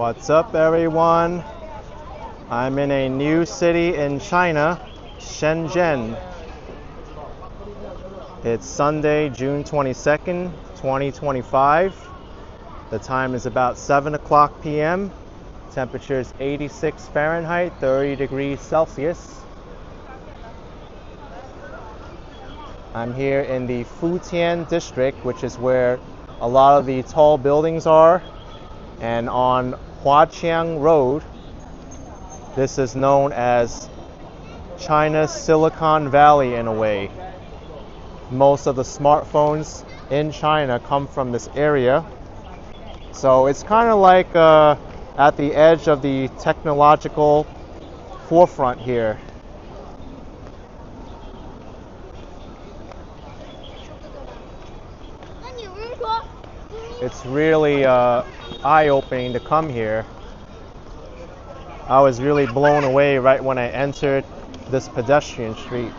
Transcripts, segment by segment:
What's up, everyone? I'm in a new city in China, Shenzhen. It's Sunday, June 22nd, 2025. The time is about 7 o'clock p.m. Temperature is 86 Fahrenheit, 30 degrees Celsius. I'm here in the Futian district, which is where a lot of the tall buildings are. And on Huaqiang Road, this is known as China's Silicon Valley in a way. Most of the smartphones in China come from this area. So it's kind of like at the edge of the technological forefront here. It's really eye-opening to come here. I was really blown away right when I entered this pedestrian street.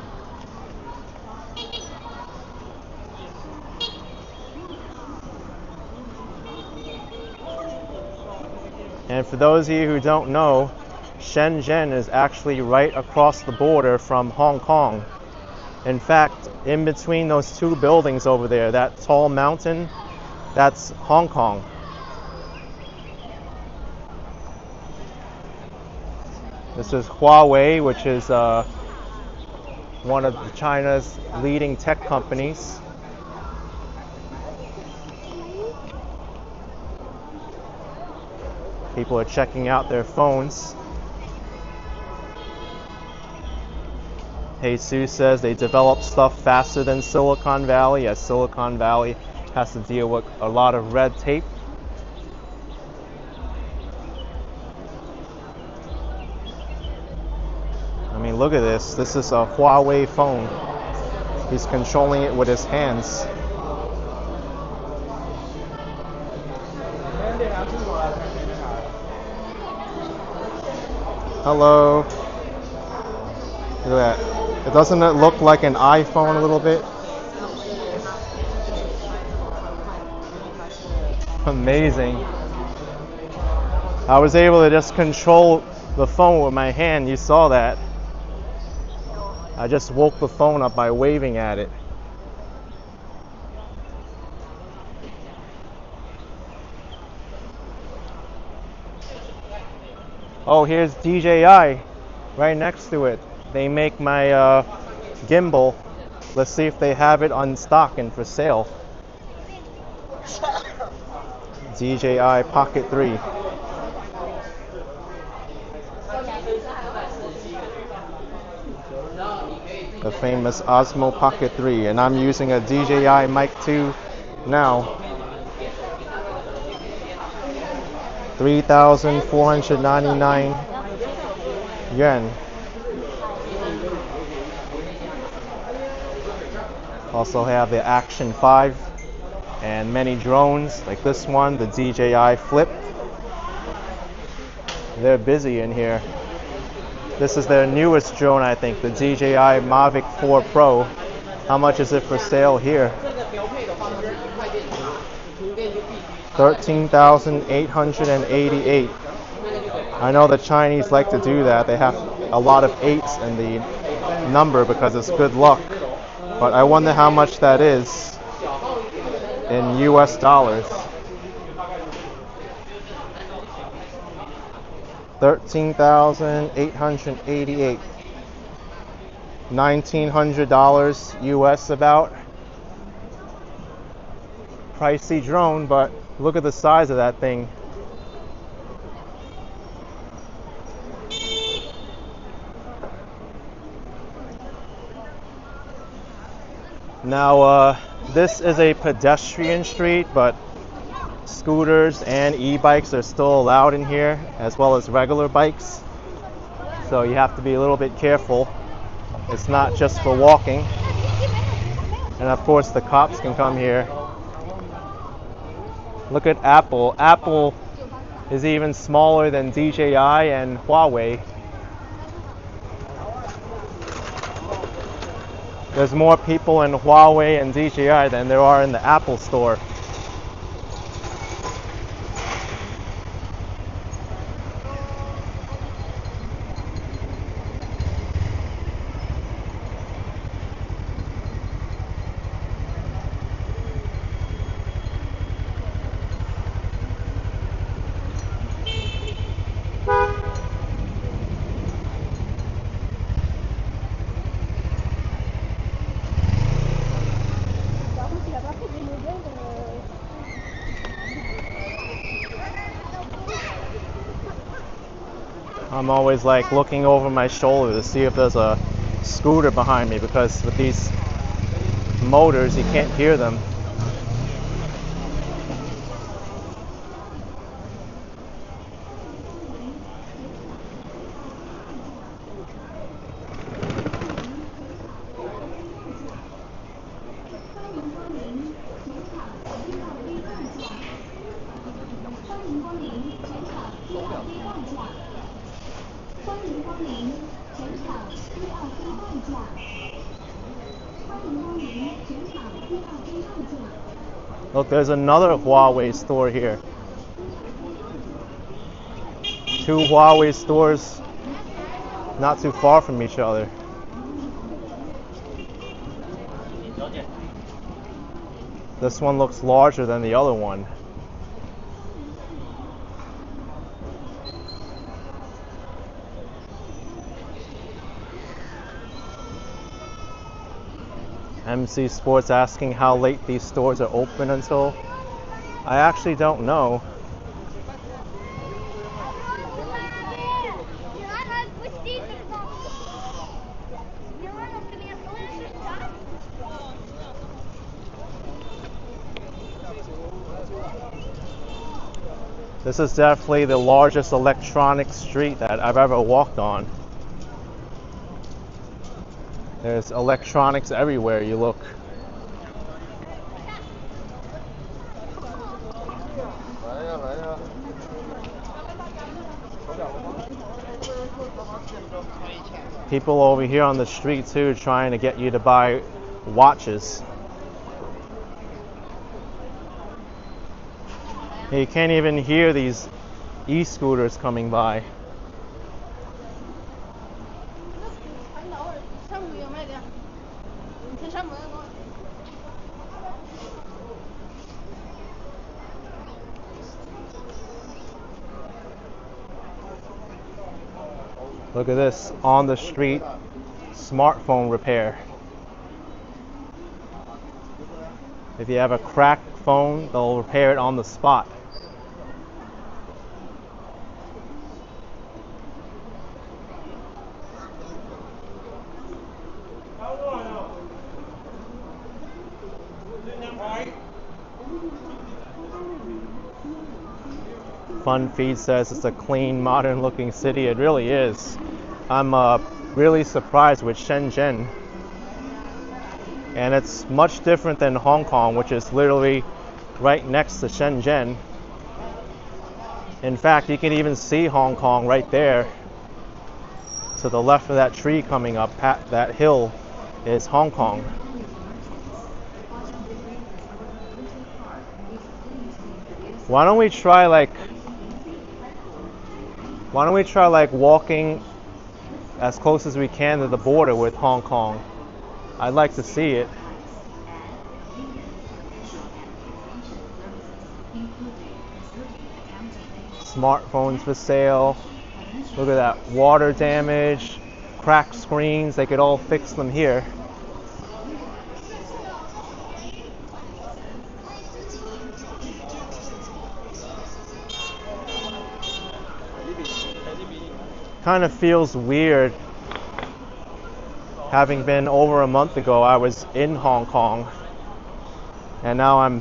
And for those of you who don't know, Shenzhen is actually right across the border from Hong Kong. In fact, in between those two buildings over there, that tall mountain, that's Hong Kong. This is Huawei, which is one of China's leading tech companies. People are checking out their phones. Jesus says they develop stuff faster than Silicon Valley, as Silicon Valley has to deal with a lot of red tape. I mean, look at this. This is a Huawei phone. He's controlling it with his hands. Hello. Look at that. Doesn't it look like an iPhone a little bit? Amazing. I was able to just control the phone with my hand. You saw that. I just woke the phone up by waving at it. Oh, here's DJI right next to it. They make my gimbal. Let's see if they have it on stock and for sale. DJI Pocket 3. The famous Osmo Pocket 3, and I'm using a DJI Mic 2 now. 3,499 yuan. Also have the Action 5 and many drones like this one, the DJI Flip. They're busy in here. This is their newest drone, I think, the DJI Mavic 4 Pro. How much is it for sale here? 13,888. I know the Chinese like to do that. They have a lot of 8s in the number because it's good luck. But I wonder how much that is in US dollars. 13,888. $1,900 US about. Pricey drone, but look at the size of that thing. Now, this is a pedestrian street, but scooters and e-bikes are still allowed in here, as well as regular bikes. So you have to be a little bit careful. It's not just for walking. And of course, the cops can come here. Look at Apple. Apple is even smaller than DJI and Huawei. There's more people in Huawei and DJI than there are in the Apple store. I'm always like looking over my shoulder to see if there's a scooter behind me, because with these motors you can't hear them. Look, there's another Huawei store here. Two Huawei stores not too far from each other. This one looks larger than the other one. MC Sports asking how late these stores are open until. I actually don't know. This is definitely the largest electronic street that I've ever walked on. There's electronics everywhere you look. People over here on the street too trying to get you to buy watches. You can't even hear these e-scooters coming by. Look at this, on the street, smartphone repair. If you have a cracked phone, they'll repair it on the spot. Fun Feed says it's a clean, modern-looking city. It really is. I'm really surprised with Shenzhen. And it's much different than Hong Kong, which is literally right next to Shenzhen. In fact, you can even see Hong Kong right there. To the left of that tree coming up, that hill is Hong Kong. Why don't we try walking as close as we can to the border with Hong Kong? I'd like to see it. Smartphones for sale. Look at that. Water damage, cracked screens. They could all fix them here. Kind of feels weird. Having been over a month ago, I was in Hong Kong, and now I'm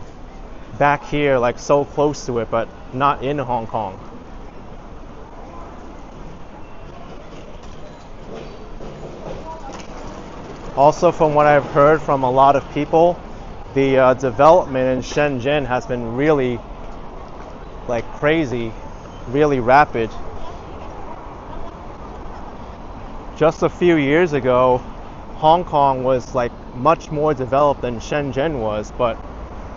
back here, like so close to it, but not in Hong Kong. Also, from what I've heard from a lot of people, the development in Shenzhen has been really, like crazy, really rapid. Just a few years ago, Hong Kong was like much more developed than Shenzhen was, but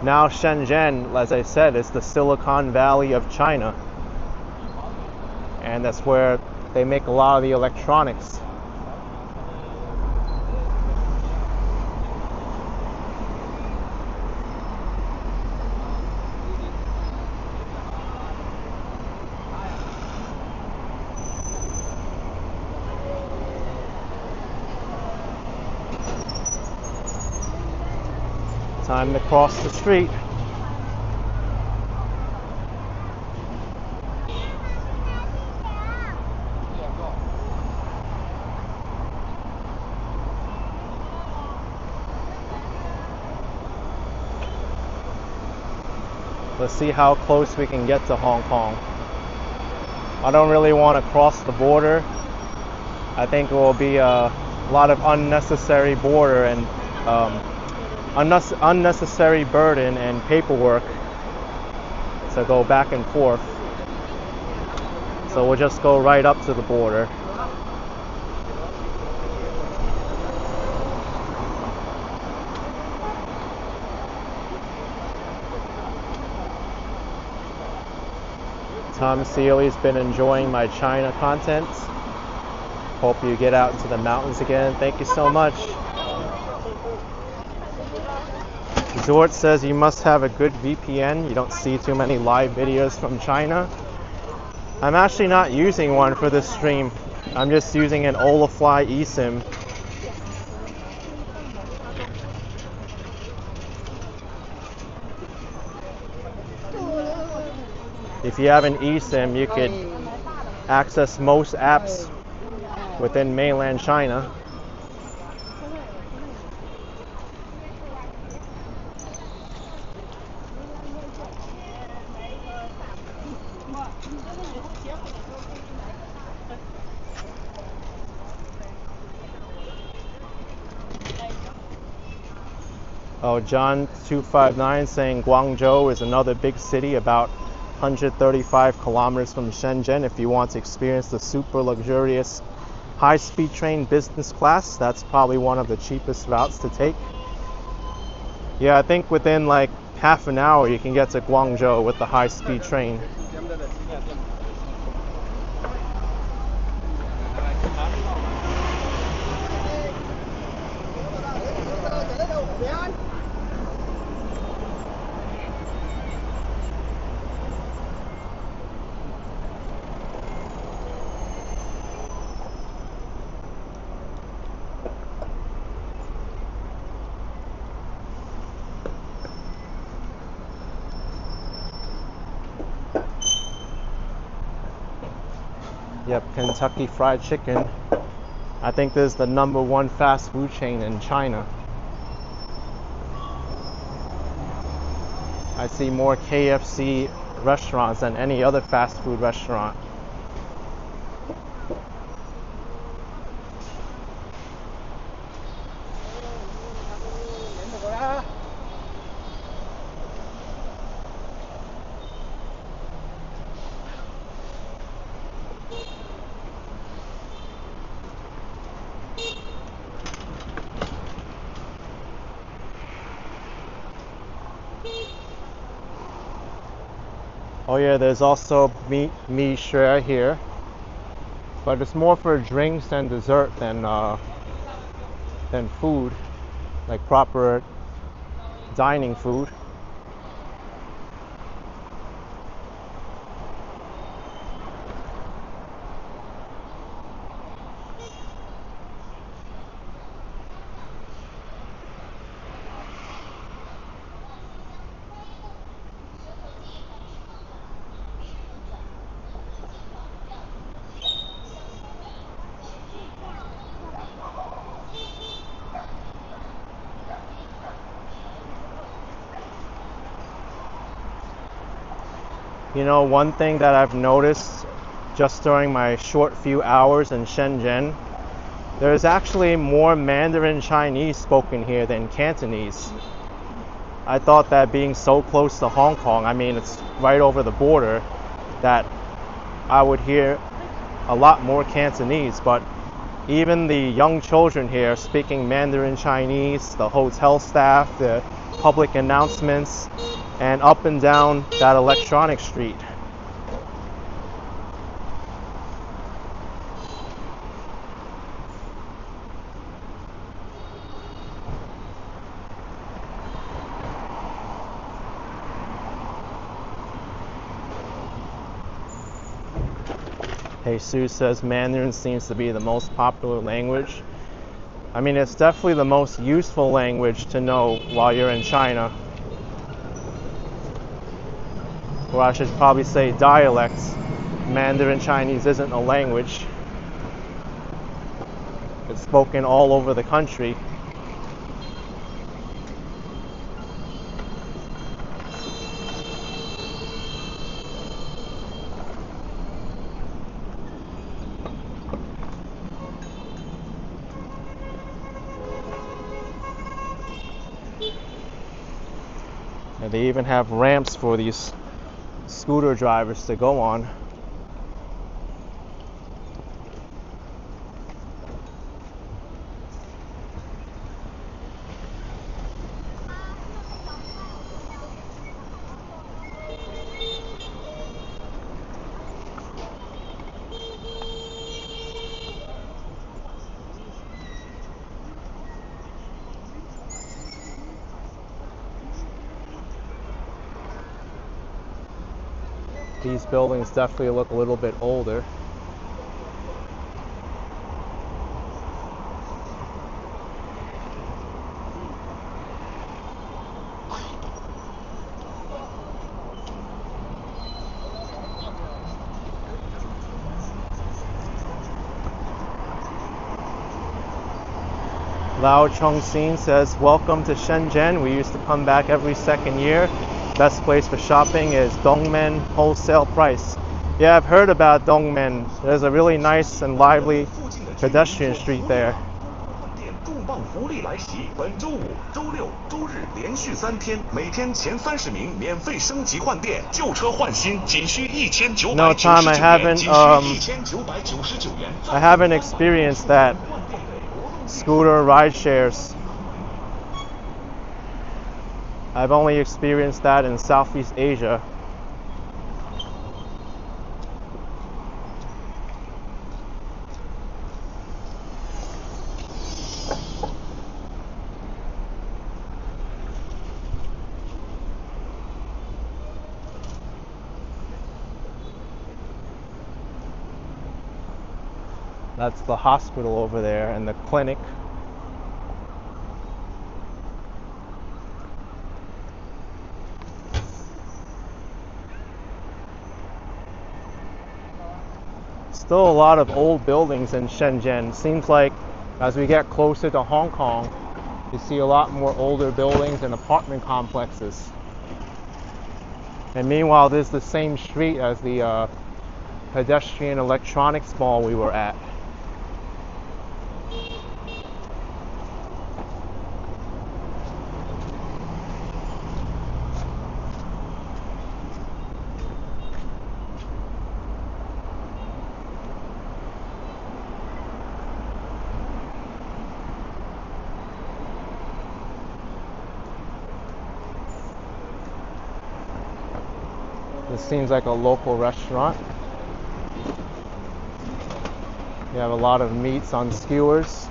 now Shenzhen, as I said, is the Silicon Valley of China. And that's where they make a lot of the electronics. Time to cross the street. Let's see how close we can get to Hong Kong. I don't really want to cross the border. I think it will be a lot of unnecessary border and unnecessary burden and paperwork to go back and forth. So we'll just go right up to the border. Tom Sealy's been enjoying my China content. Hope you get out into the mountains again. Thank you so much. Zort says you must have a good VPN. You don't see too many live videos from China. I'm actually not using one for this stream. I'm just using an Olafly eSIM. If you have an eSIM, you could access most apps within mainland China. Oh, John259 saying Guangzhou is another big city about 135 kilometers from Shenzhen. If you want to experience the super luxurious high-speed train business class, that's probably one of the cheapest routes to take. Yeah, I think within like half an hour you can get to Guangzhou with the high-speed train. Yep, Kentucky Fried Chicken. I think this is the #1 fast food chain in China. I see more KFC restaurants than any other fast food restaurant. Oh yeah, there's also mi shui here, but it's more for drinks and dessert than food, like proper dining food. You know, one thing that I've noticed just during my short few hours in Shenzhen, there's actually more Mandarin Chinese spoken here than Cantonese. I thought that being so close to Hong Kong, I mean it's right over the border, that I would hear a lot more Cantonese, but even the young children here speaking Mandarin Chinese, the hotel staff, the public announcements, and up and down that electronic street. Jesus says Mandarin seems to be the most popular language. I mean, it's definitely the most useful language to know while you're in China. Or I should probably say dialects. Mandarin Chinese isn't a language. It's spoken all over the country. And they even have ramps for these scooter drivers to go on. These buildings definitely look a little bit older. Lao Chongxin says, welcome to Shenzhen. We used to come back every second year. Best place for shopping is Dongmen wholesale price. Yeah, I've heard about Dongmen. There's a really nice and lively pedestrian street there. No time, I haven't experienced that. Scooter ride shares. I've only experienced that in Southeast Asia. That's the hospital over there and the clinic. Still a lot of old buildings in Shenzhen. Seems like as we get closer to Hong Kong, you see a lot more older buildings and apartment complexes. And meanwhile, this is the same street as the Pedestrian electronics mall we were at. This seems like a local restaurant. You have a lot of meats on skewers.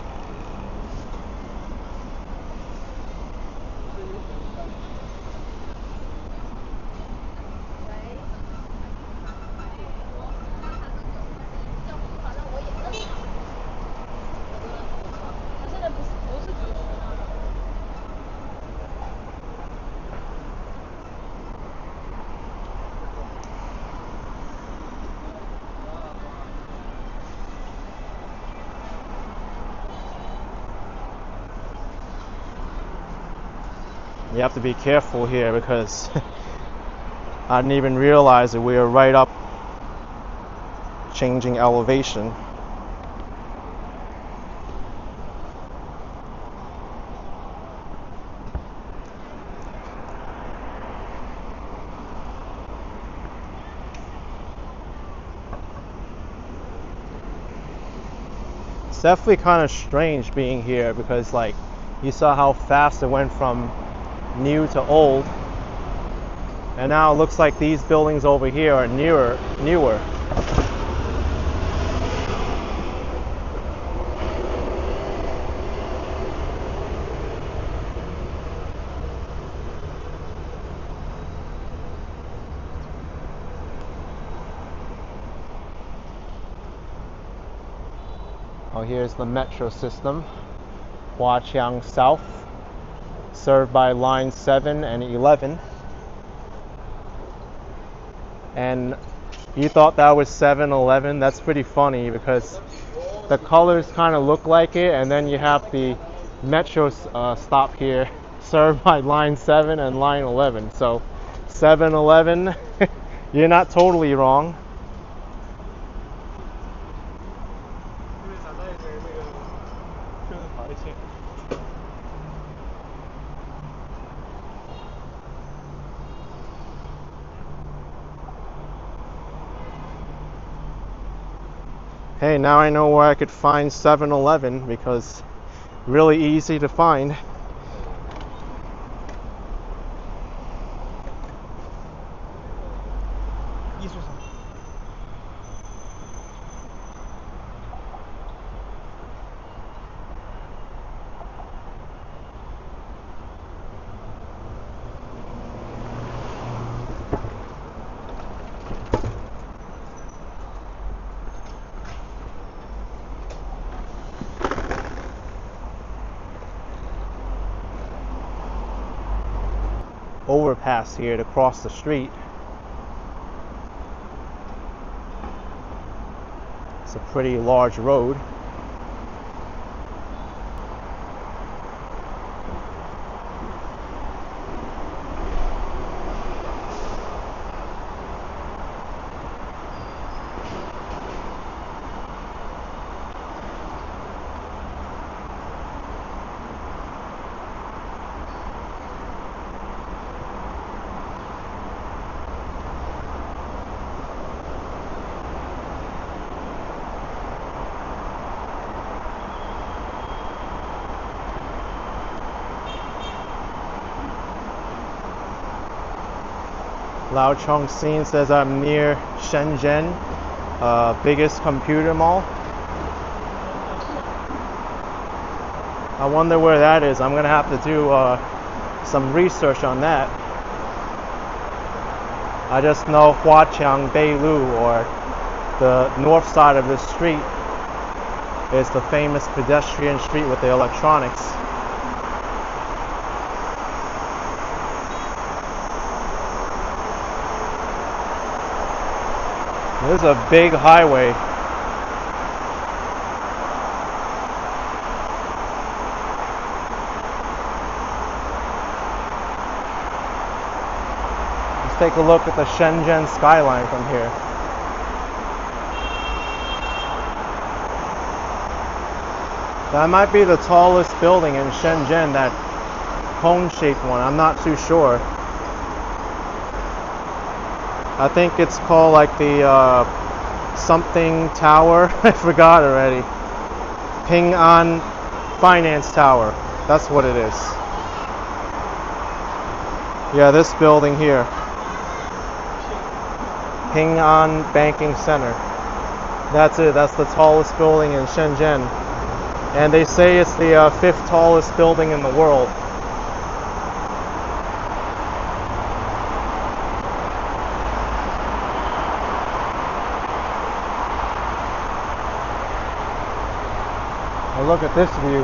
You have to be careful here because I didn't even realize that we were right up changing elevation. It's definitely kind of strange being here because, like, you saw how fast it went from new to old, and now it looks like these buildings over here are newer. Oh, here's the metro system, Huaqiang South, served by line 7 and 11. And you thought that was 7-Eleven? That's pretty funny because the colors kind of look like it, and then you have the metro stop here served by line 7 and line 11. So 7-Eleven, you're not totally wrong. Hey, now I know where I could find 7-Eleven because really easy to find. Overpass here to cross the street. It's a pretty large road. Lao Chong Sin says I'm near Shenzhen, biggest computer mall. I wonder where that is. I'm gonna have to do some research on that. I just know Huaqiang Beilu, or the north side of this street, is the famous pedestrian street with the electronics. This is a big highway. Let's take a look at the Shenzhen skyline from here. That might be the tallest building in Shenzhen, that cone-shaped one. I'm not too sure. I think it's called like the something tower. I forgot already. Ping An Finance Tower. That's what it is. Yeah, this building here. Ping An Banking Center. That's it. That's the tallest building in Shenzhen. And they say it's the 5th tallest building in the world. Look at this view.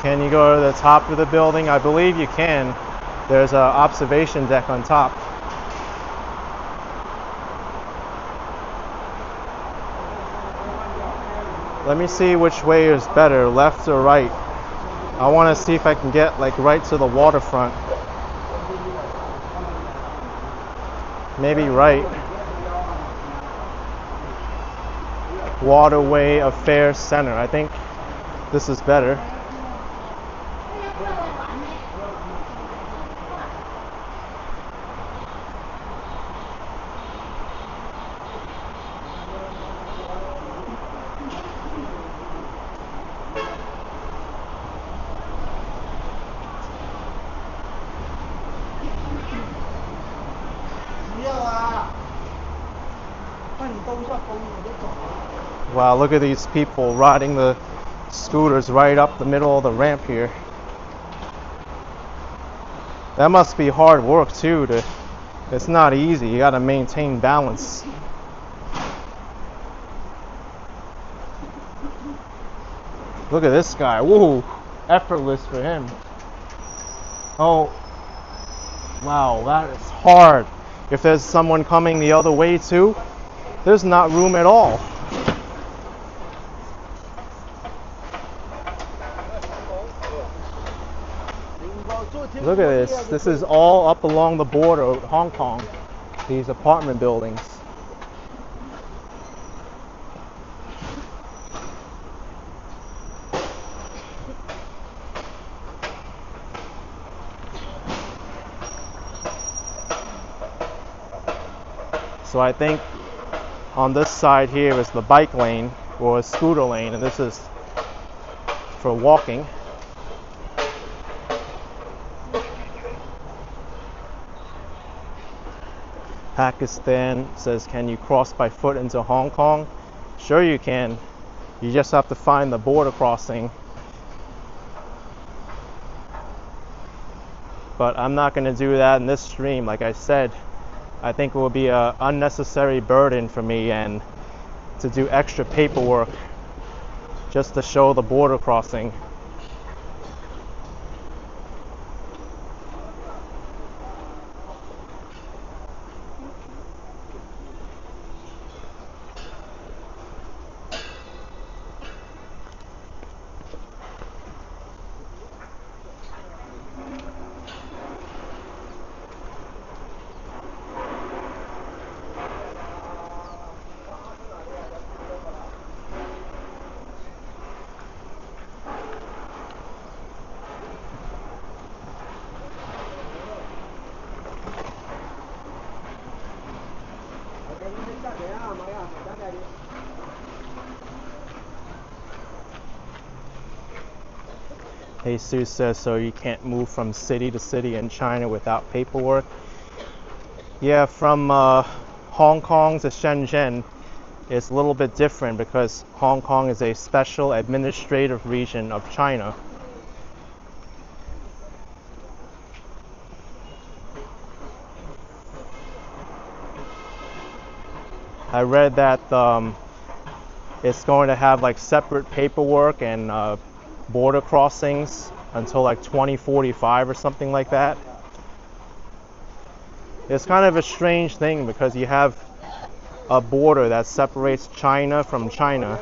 Can you go to the top of the building? I believe you can. There's an observation deck on top. Let me see which way is better, left or right. I want to see if I can get like right to the waterfront. Maybe right. Waterway Affairs Center. I think this is better. Wow, look at these people riding the scooters right up the middle of the ramp here. That must be hard work too. It's not easy. You gotta maintain balance. Look at this guy. Whoa, effortless for him. Oh, wow, that is hard. If there's someone coming the other way too, there's not room at all. Look at this. This is all up along the border of Hong Kong. These apartment buildings. So I think on this side here is the bike lane or scooter lane, and this is for walking. Pakistan says, can you cross by foot into Hong Kong? Sure you can. You just have to find the border crossing. But I'm not going to do that in this stream. Like I said, I think it will be an unnecessary burden for me and to do extra paperwork just to show the border crossing. Jesus says, so you can't move from city to city in China without paperwork. Yeah, from Hong Kong to Shenzhen is a little bit different because Hong Kong is a special administrative region of China. I read that it's going to have like separate paperwork and border crossings until like 2045 or something like that. It's kind of a strange thing because you have a border that separates China from China.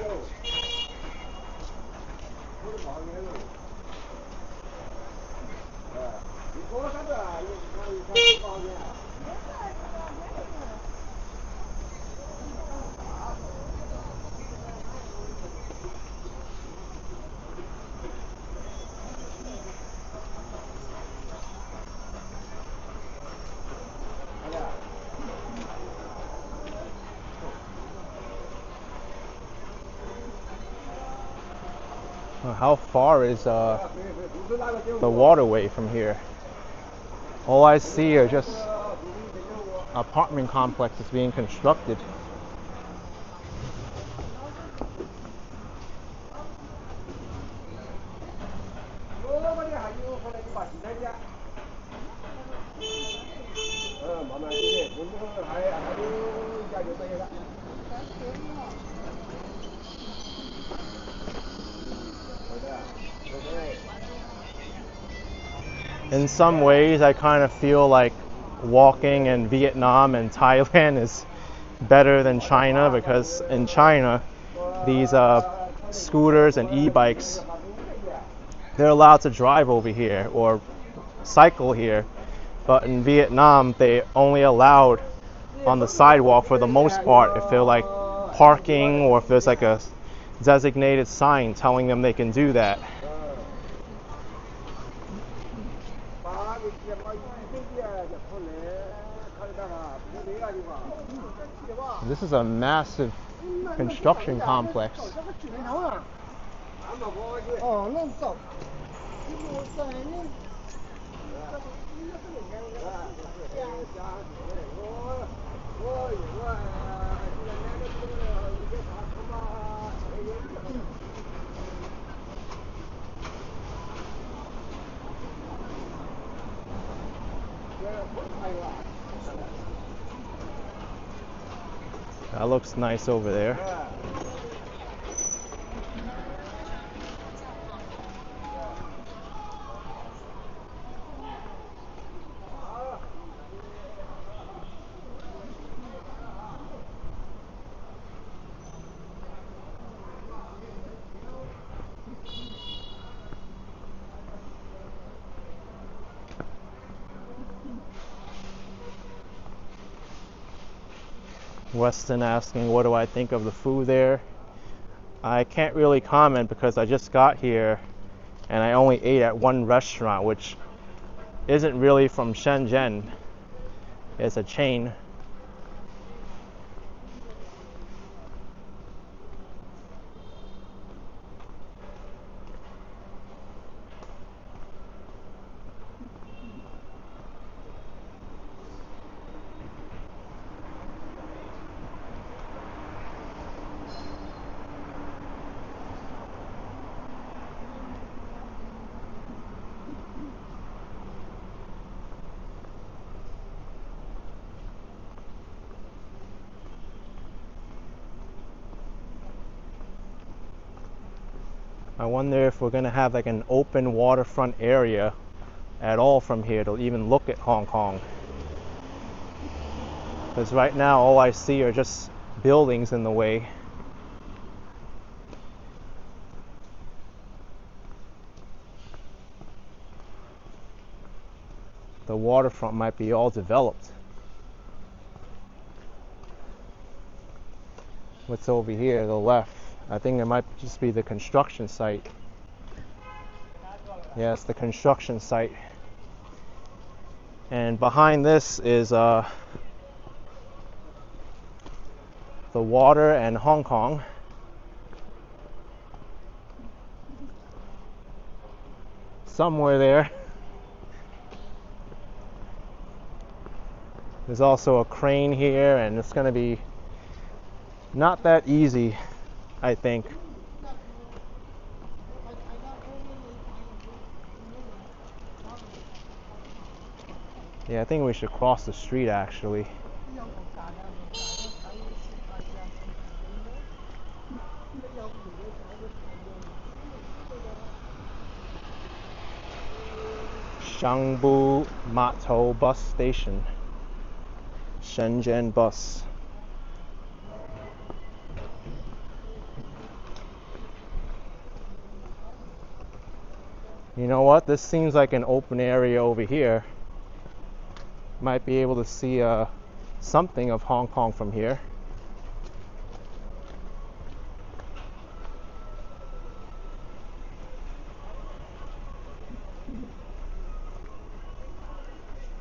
How far is the waterway from here? All I see are just apartment complexes being constructed. In some ways, I kind of feel like walking in Vietnam and Thailand is better than China, because in China, these scooters and e-bikes, they're allowed to drive over here or cycle here. But in Vietnam, they only allowed on the sidewalk for the most part if they're like parking or if there's like a designated sign telling them they can do that. This is a massive construction complex. That looks nice over there. Weston asking what do I think of the food there. I can't really comment because I just got here and I only ate at one restaurant, which isn't really from Shenzhen. It's a chain. I wonder if we're gonna have like an open waterfront area at all from here to even look at Hong Kong. Because right now all I see are just buildings in the way. The waterfront might be all developed. What's over here to the left? I think it might just be the construction site. Yes, the construction site. And behind this is the water and Hong Kong. Somewhere there. There's also a crane here, and it's going to be not that easy, I think. Yeah, I think we should cross the street actually. Shangbu Matou bus station. Shenzhen bus. You know what? This seems like an open area over here. Might be able to see something of Hong Kong from here.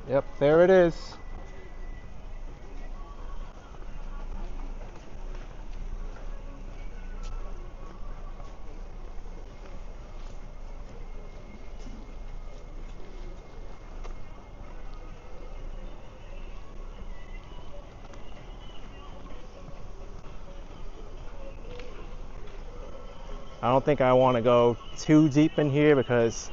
Yep, there it is. I don't think I want to go too deep in here because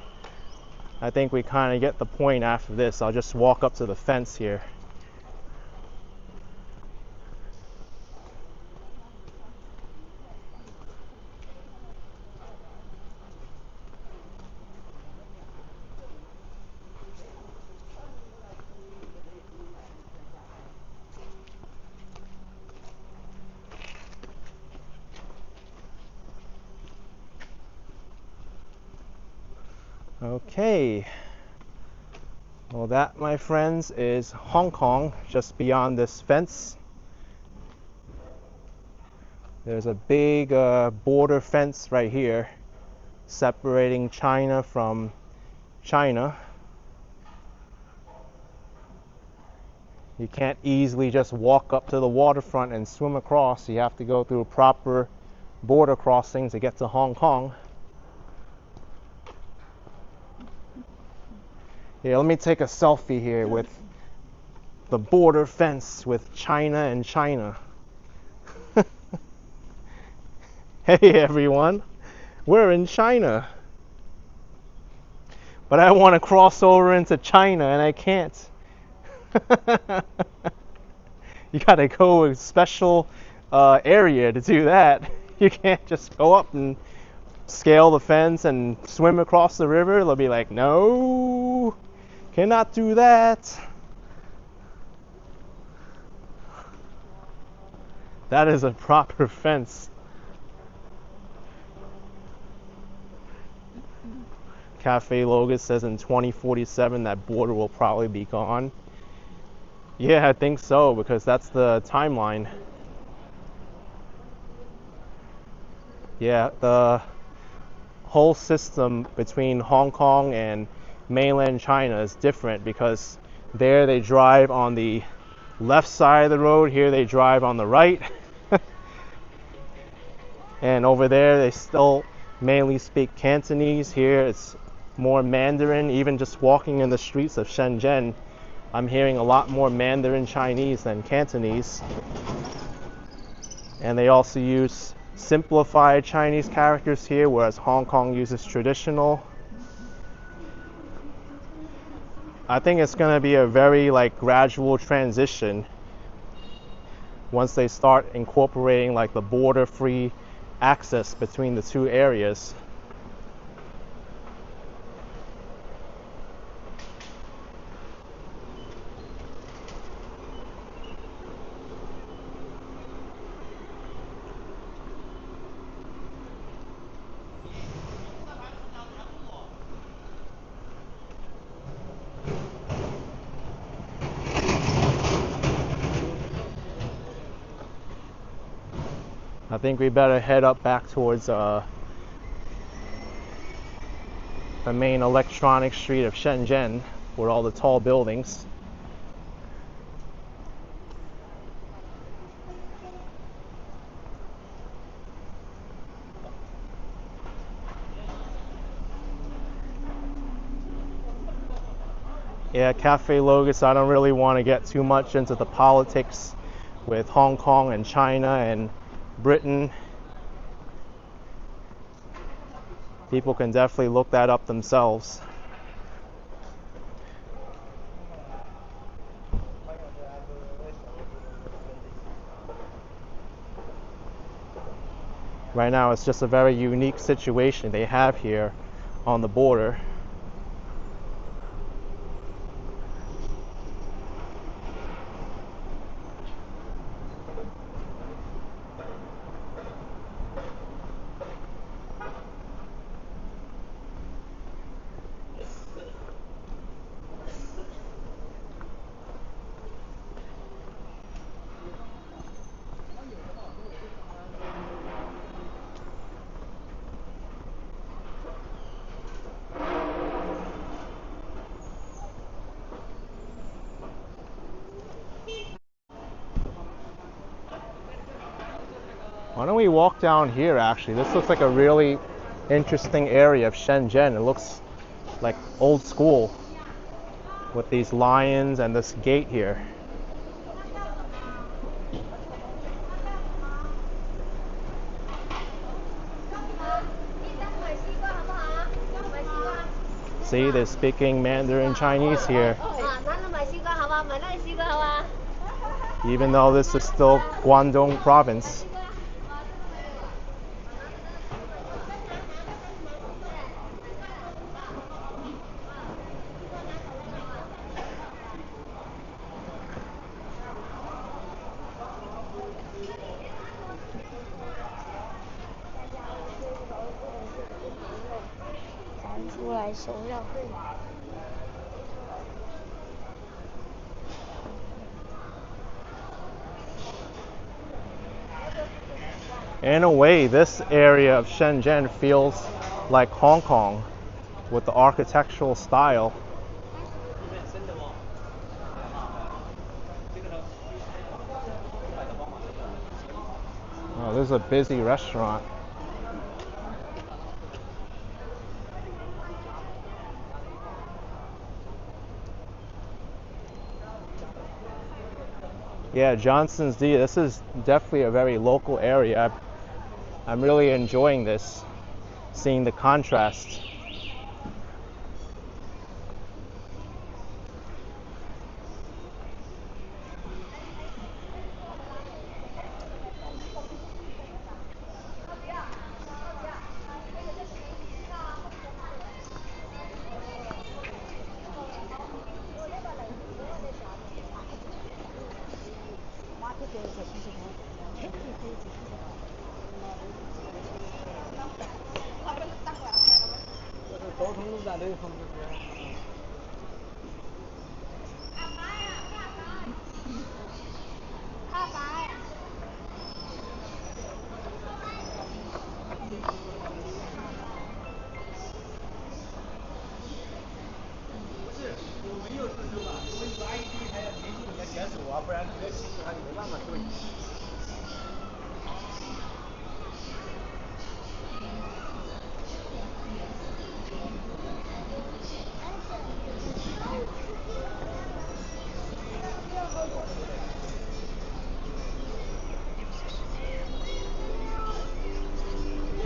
I think we kind of get the point after this. I'll just walk up to the fence here. Okay, well that, my friends, is Hong Kong, just beyond this fence. There's a big border fence right here separating China from China. You can't easily just walk up to the waterfront and swim across. You have to go through a proper border crossing to get to Hong Kong. Yeah, let me take a selfie here with the border fence with China and China. Hey everyone, we're in China. But I want to cross over into China and I can't. You gotta go a special area to do that. You can't just go up and scale the fence and swim across the river. They'll be like, no, cannot do that. That is a proper fence. Cafe Logan says in 2047 that border will probably be gone. Yeah, I think so, because that's the timeline. Yeah, the whole system between Hong Kong and mainland China is different because there they drive on the left side of the road, here they drive on the right. And over there they still mainly speak Cantonese. Here it's more Mandarin. Even just walking in the streets of Shenzhen, I'm hearing a lot more Mandarin Chinese than Cantonese. And they also use simplified Chinese characters here, whereas Hong Kong uses traditional. I think it's going to be a very gradual transition once they start incorporating the border-free access between the two areas. I think we better head up back towards the main electronic street of Shenzhen, with all the tall buildings. Yeah, Cafe Logos, I don't really want to get too much into the politics with Hong Kong and China and Britain. People can definitely look that up themselves. Right now it's just a very unique situation they have here on the border. Why don't we walk down here actually? This looks like a really interesting area of Shenzhen. It looks like old school with these lions and this gate here. See, they're speaking Mandarin Chinese here. Even though this is still Guangdong province. In a way, this area of Shenzhen feels like Hong Kong with the architectural style. Oh, this is a busy restaurant. Yeah, Johnson's D. This is definitely a very local area. I'm really enjoying this, seeing the contrast.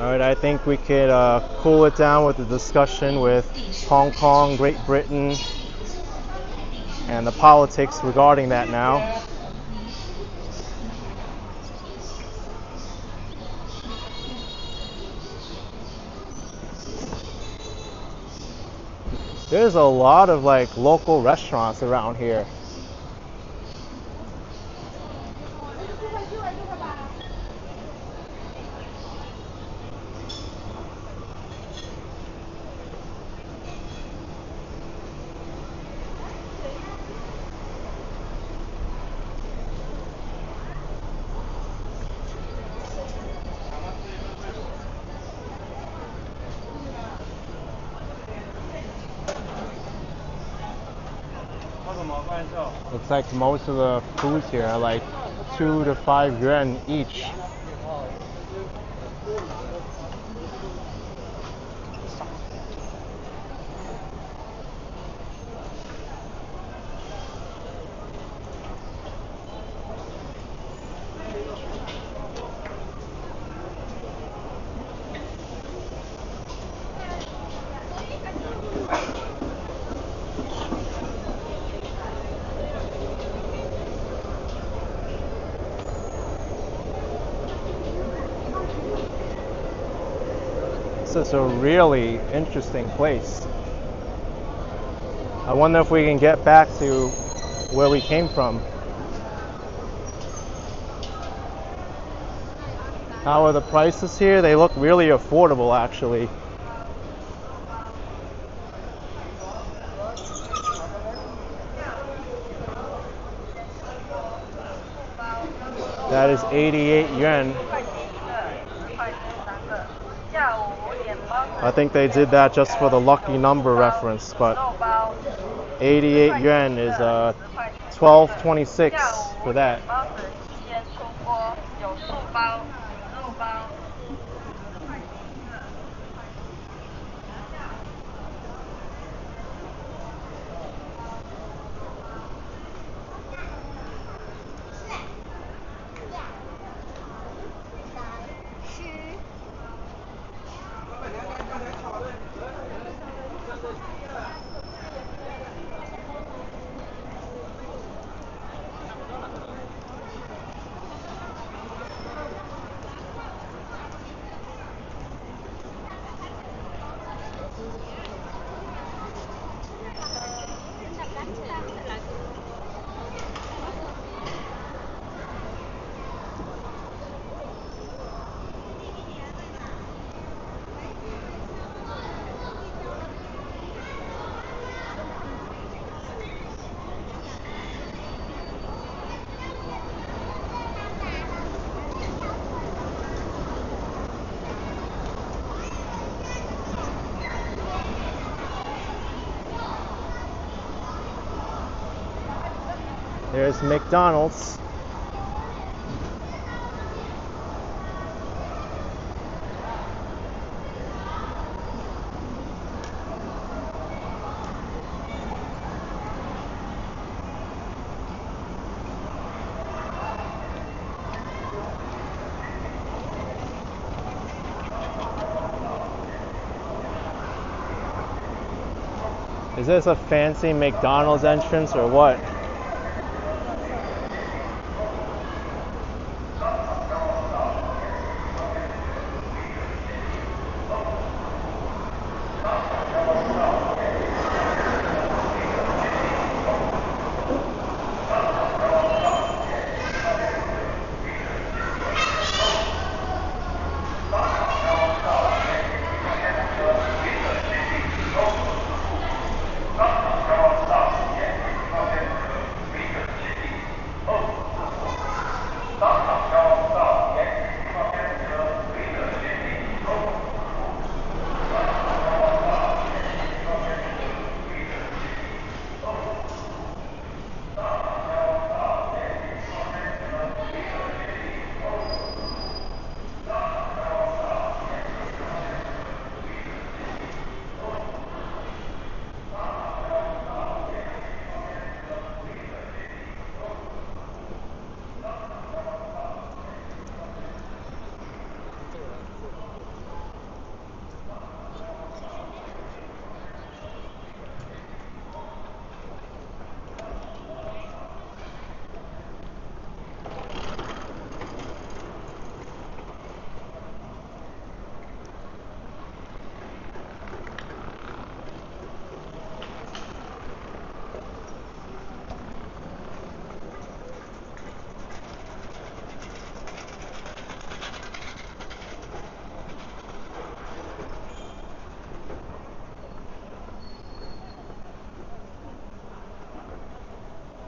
All right, I think we could cool it down with the discussion with Hong Kong, Great Britain, and the politics regarding that now. There's a lot of like local restaurants around here. Looks like most of the foods here are like 2 to 5 yuan each. This is a really interesting place. I wonder if we can get back to where we came from. How are the prices here? They look really affordable actually. That is 88 yuan. I think they did that just for the lucky number reference, but 88 yuan is 12.26 for that. There's McDonald's. Is this a fancy McDonald's entrance or what?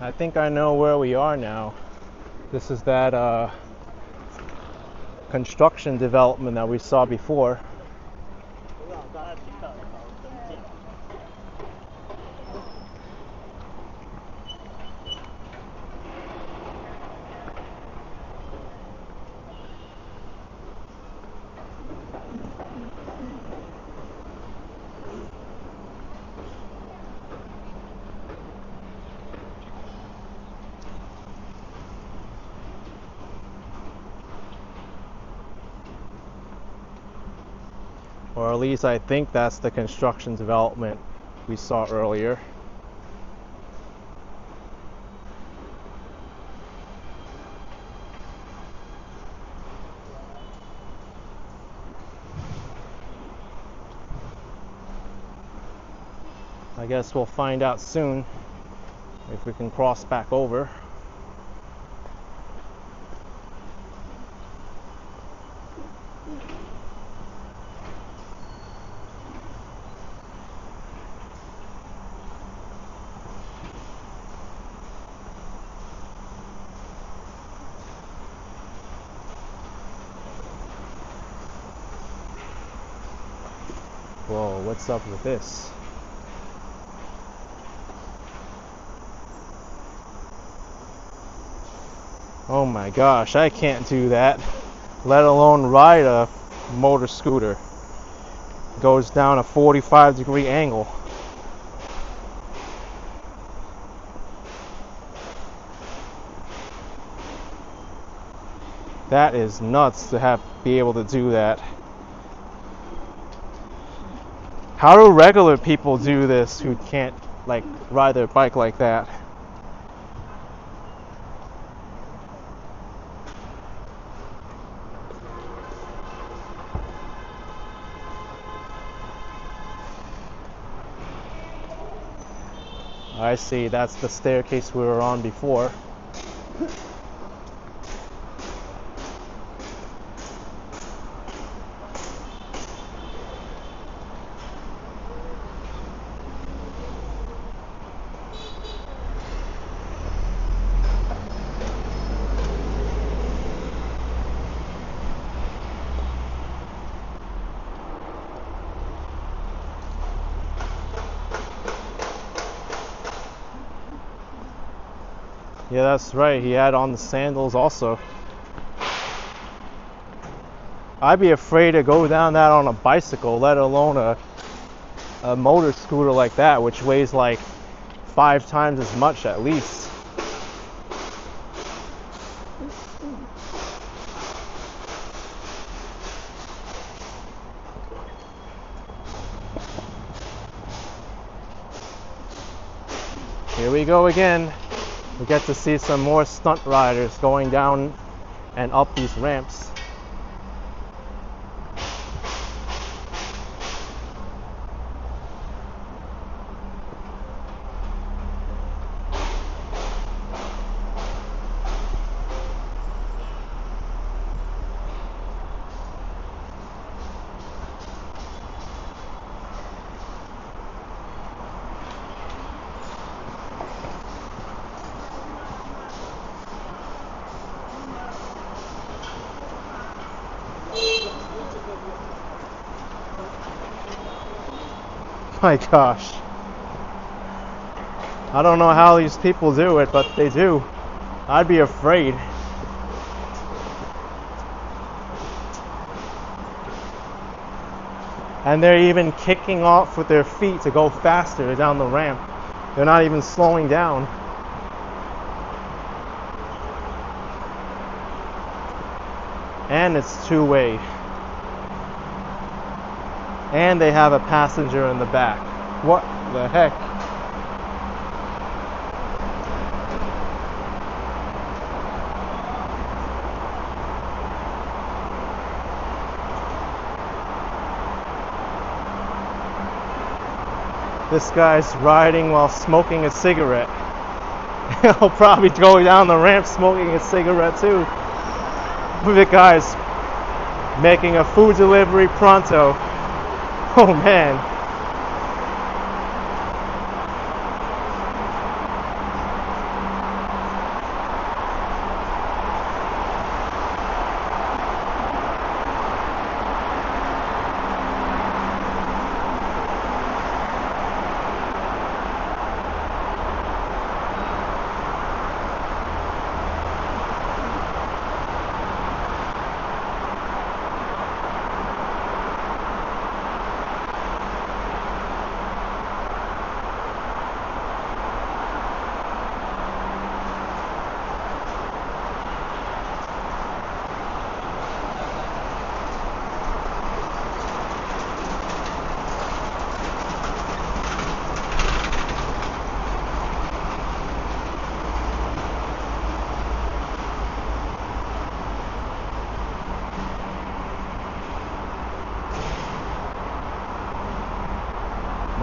I think I know where we are now. This is that construction development that we saw before. Or at least I think that's the construction development we saw earlier. I guess we'll find out soon if we can cross back over. Whoa, what's up with this? Oh my gosh, I can't do that, let alone ride a motor scooter. Goes down a 45-degree angle. That is nuts to be able to do that. How do regular people do this who can't like ride their bike like that? I see, that's the staircase we were on before. Yeah, that's right. He had on the sandals also. I'd be afraid to go down that on a bicycle, let alone a motor scooter like that, which weighs like 5 times as much at least. Here we go again. We get to see some more stunt riders going down and up these ramps. My gosh. I don't know how these people do it, but they do. I'd be afraid. And they're even kicking off with their feet to go faster down the ramp. They're not even slowing down. And it's two-way. And they have a passenger in the back. What the heck? This guy's riding while smoking a cigarette. He'll probably go down the ramp smoking a cigarette too. The guy's making a food delivery pronto. Oh man.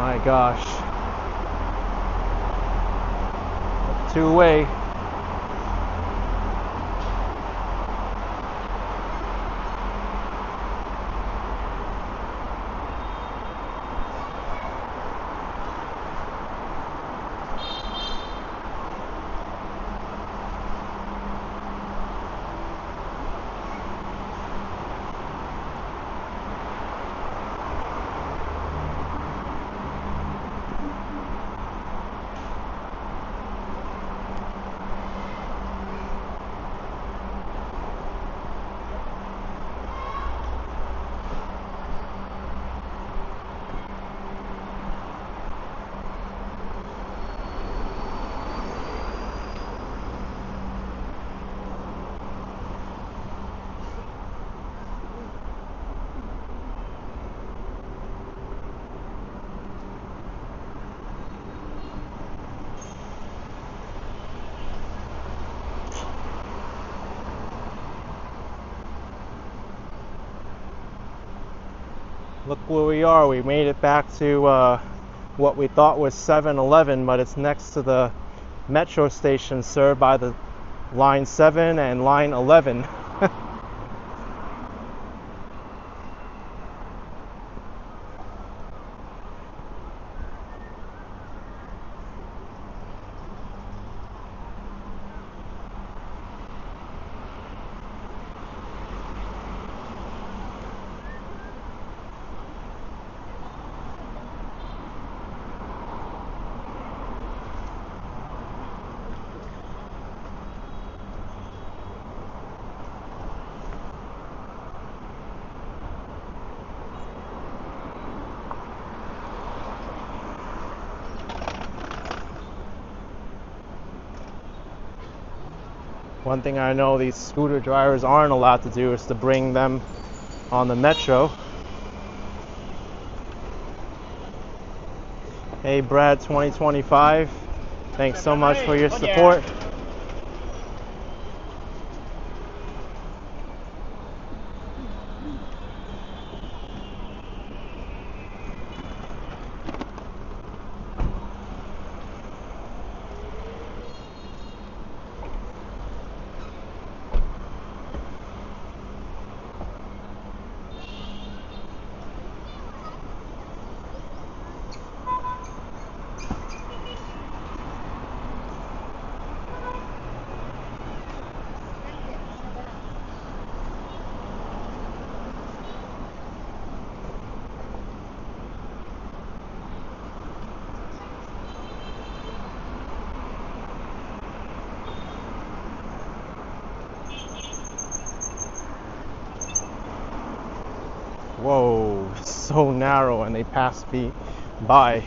My gosh. Two-way. Look where we are. We made it back to what we thought was 7-Eleven, but it's next to the metro station served by the Line 7 and Line 11. One thing I know these scooter drivers aren't allowed to do is to bring them on the metro. Hey Brad 2025, thanks so much for your support. Whoa, so narrow and they pass me by.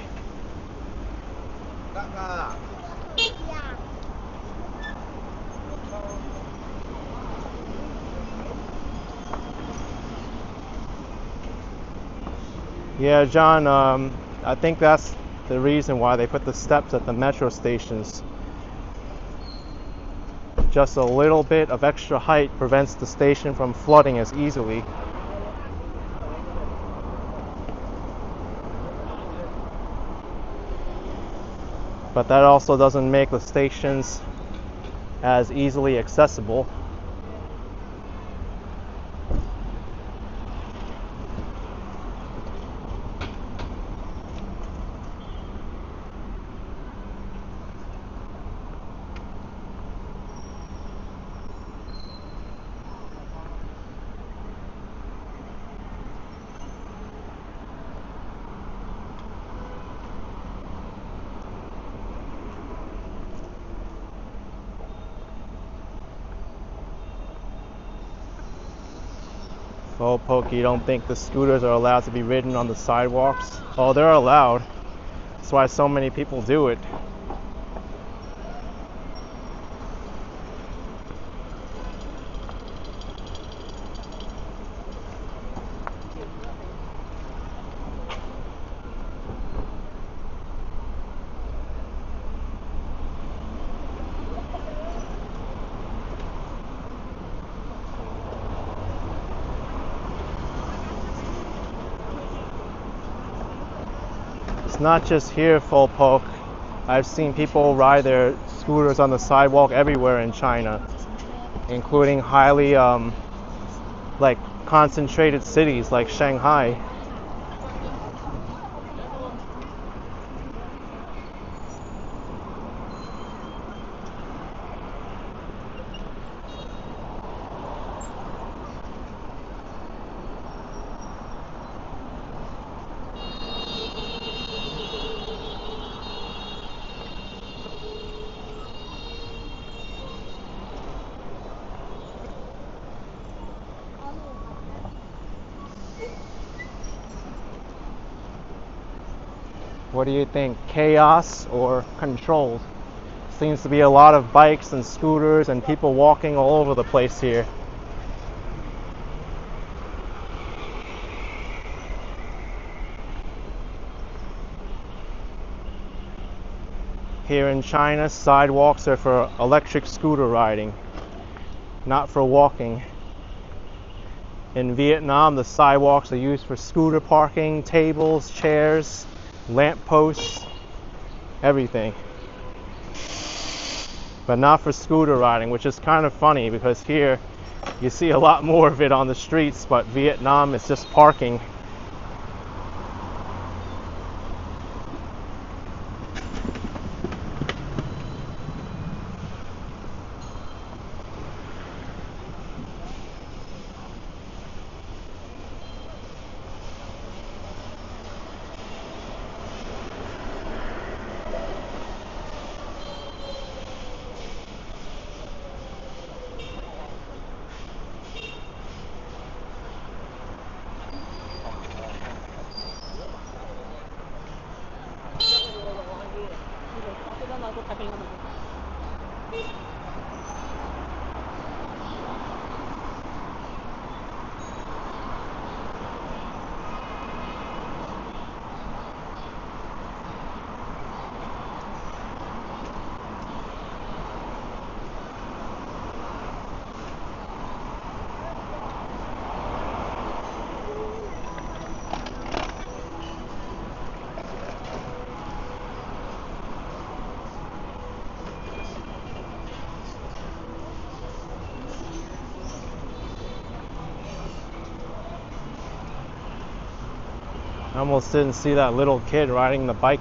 Yeah, John, I think that's the reason why they put the steps at the metro stations. Just a little bit of extra height prevents the station from flooding as easily. But that also doesn't make the stations as easily accessible. Oh, Pokey, you don't think the scooters are allowed to be ridden on the sidewalks? Oh, they're allowed. That's why so many people do it. it's not just here, Folpok. I've seen people ride their scooters on the sidewalk everywhere in China, including highly like concentrated cities like Shanghai. What do you think? Chaos or controlled? Seems to be a lot of bikes and scooters and people walking all over the place here. Here in China, sidewalks are for electric scooter riding, not for walking. In Vietnam, the sidewalks are used for scooter parking, tables, chairs, lamp posts, everything. But not for scooter riding, which is kind of funny because here you see a lot more of it on the streets, but Vietnam is just parking. I almost didn't see that little kid riding the bike.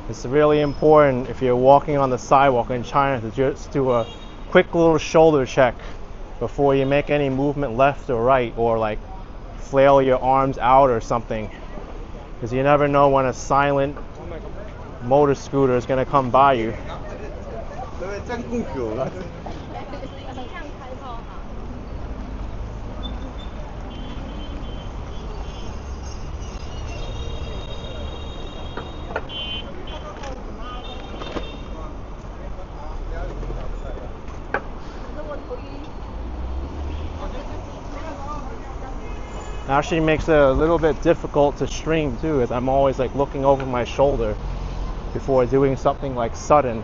It's really important if you're walking on the sidewalk in China to just do a quick little shoulder check before you make any movement left or right, or like flail your arms out or something, because you never know when a silent motor scooter is going to come by you. Actually makes it a little bit difficult to stream too, as I'm always like looking over my shoulder before doing something like sudden.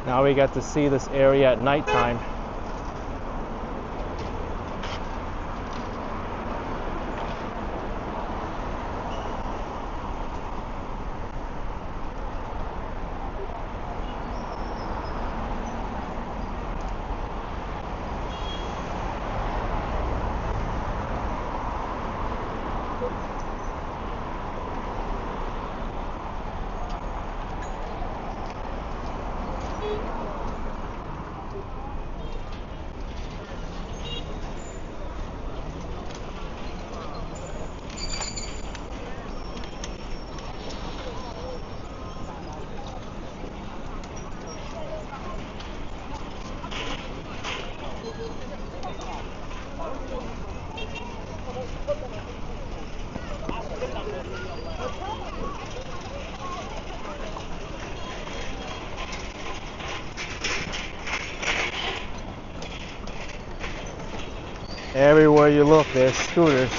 Now we get to see this area at nighttime. Everywhere you look, there's scooters.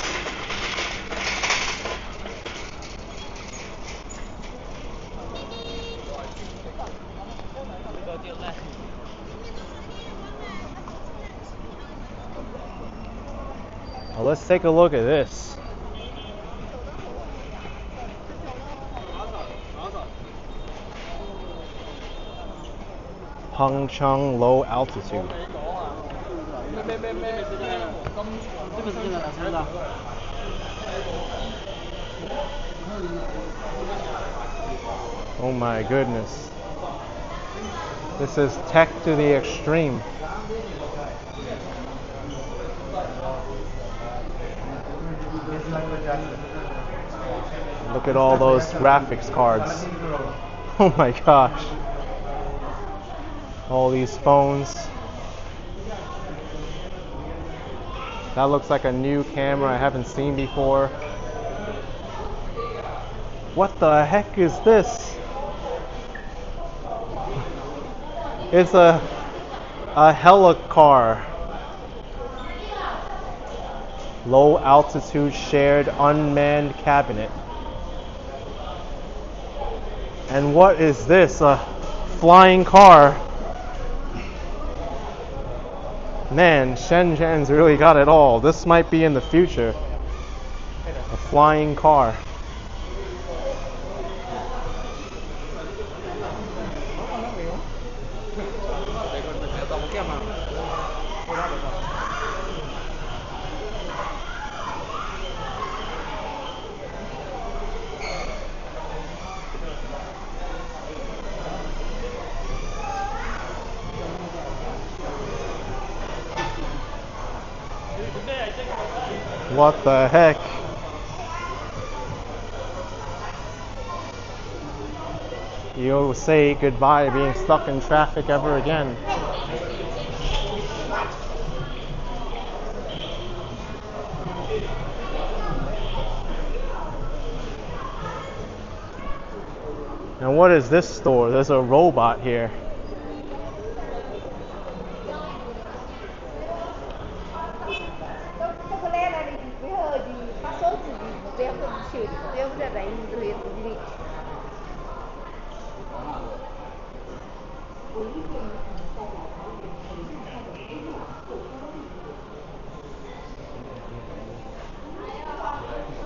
Well, let's take a look at this. Pengcheng low altitude. Oh my goodness. This is tech to the extreme. Look at all those graphics cards. Oh my gosh. All these phones. That looks like a new camera I haven't seen before. What the heck is this? It's a helicar. Low altitude shared unmanned cabinet. And what is this? A flying car. Man, Shenzhen's really got it all. This might be in the future. A flying car. What the heck? You'll say goodbye to being stuck in traffic ever again. And what is this store? There's a robot here.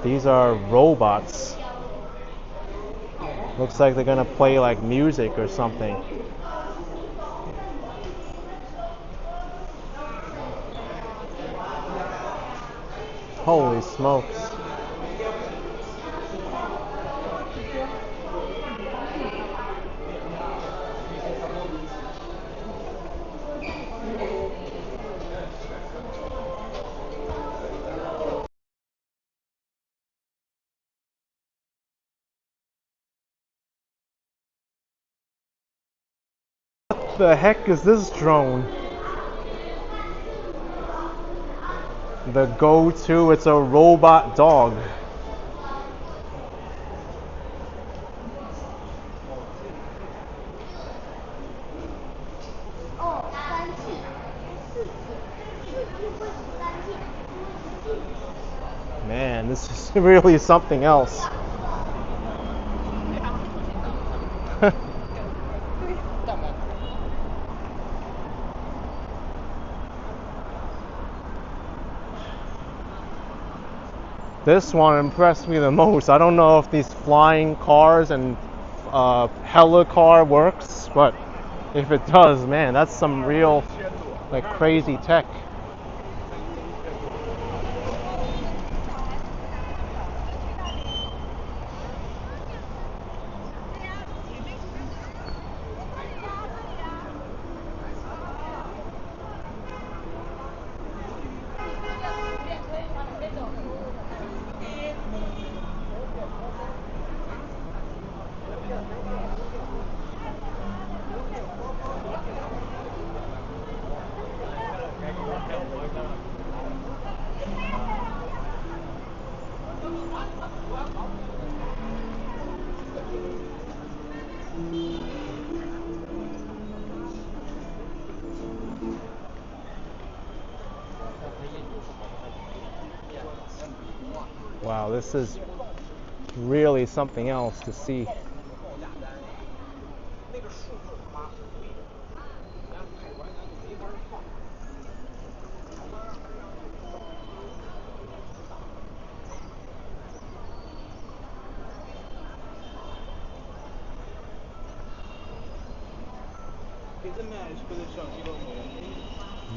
These are robots. Looks like they're gonna play like music or something. Holy smokes. What the heck is this drone? The go-to, it's a robot dog. Man, this is really something else. This one impressed me the most. I don't know if these flying cars and helicar works, but if it does, man, that's some real like crazy tech. Wow, this is really something else to see.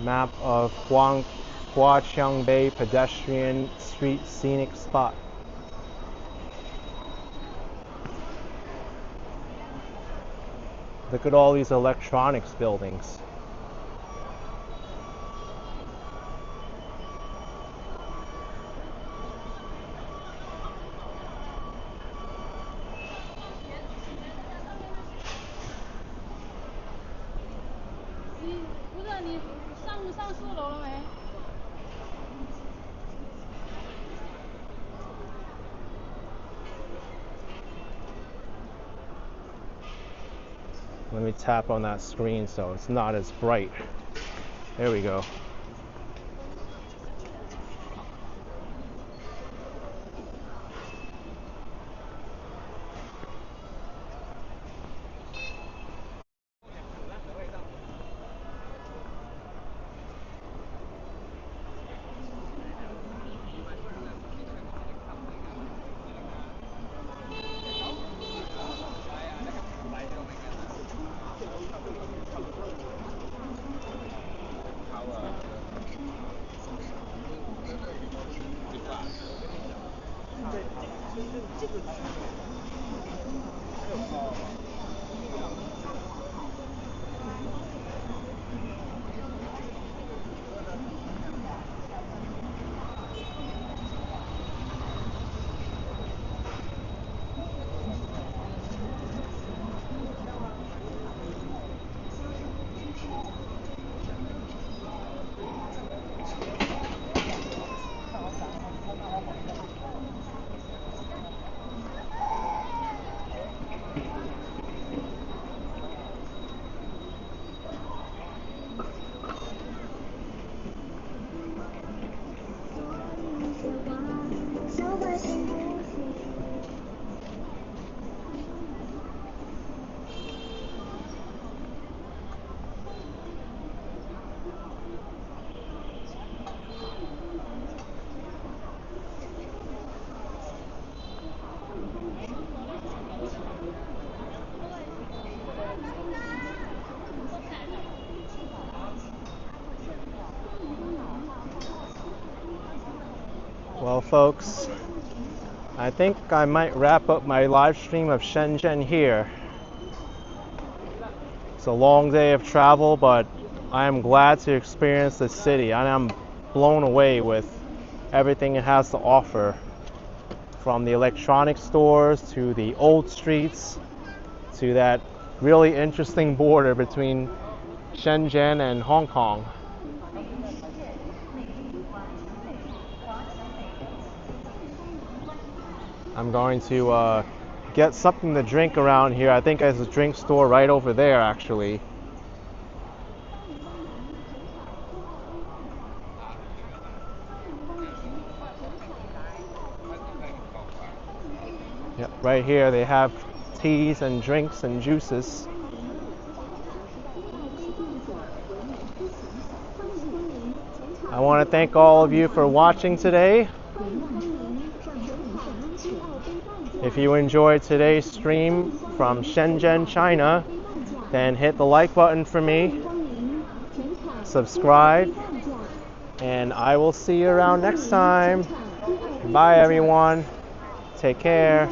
Map of Huaqiang Bay Pedestrian Street Scenic Spot. Look at all these electronics buildings. Let me tap on that screen so it's not as bright. There we go. Well, folks, I think I might wrap up my live stream of Shenzhen here. It's a long day of travel, but I am glad to experience the city. I am blown away with everything it has to offer, from the electronic stores to the old streets to that really interesting border between Shenzhen and Hong Kong. I'm going to get something to drink around here. I think there's a drink store right over there, actually. Yep, right here they have teas and drinks and juices. I want to thank all of you for watching today. If you enjoyed today's stream from Shenzhen, China, then hit the like button for me, subscribe, and I will see you around next time. Bye everyone. Take care.